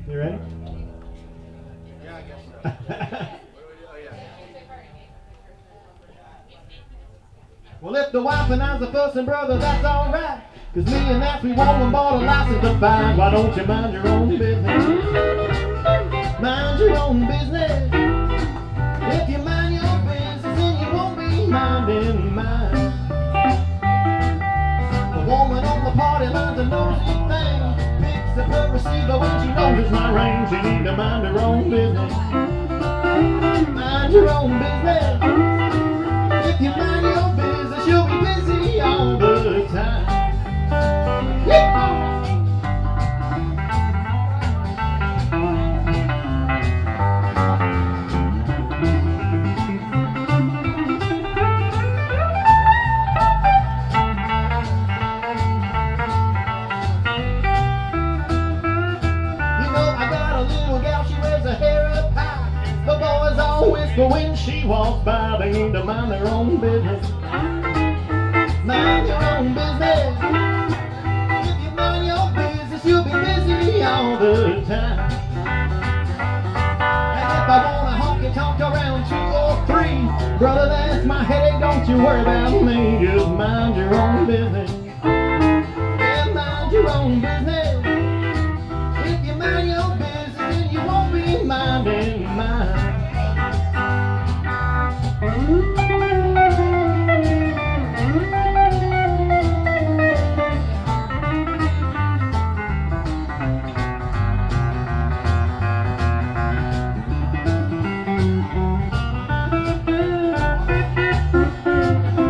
You ready? Yeah, I guess so. Oh, yeah. Well, if the wife and I's a fussing, brother, that's alright. Cause me and that sweet woman bought a license to find. Why don't you mind your own business? Mind your own business. If you mind your business, then you won't be minding mine. The woman on the party line's a nosy thing. Picks up her receiver when she knows it's my range. You need to mind her own business. Mind your own business. If you mind your business, you'll be busy all the time. Yeah. But when she walks by, they need to mind their own business. Mind your own business. If you mind your business, you'll be busy all the time. And if I wanna honky tonk around 2 or 3, brother, that's my headache. Don't you worry about me. Just mind your own business. Yeah, mind your own business. If you mind your business, then you won't be minding mine.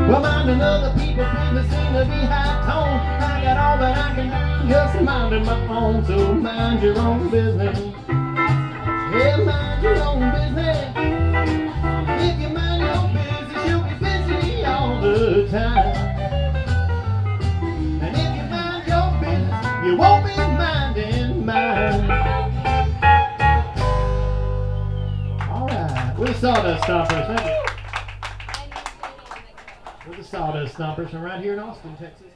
Well, minding other people's business seem to be high tone. I got all that I can do, just minding my own. So mind your own business. Yeah, mind your own business. If you mind your business, you'll be busy all the time. And if you mind your business, you won't be minding mine. All right, we're the Sawdust Stompers. Thank you. We're the Sawdust Stompers from right here in Austin, Texas.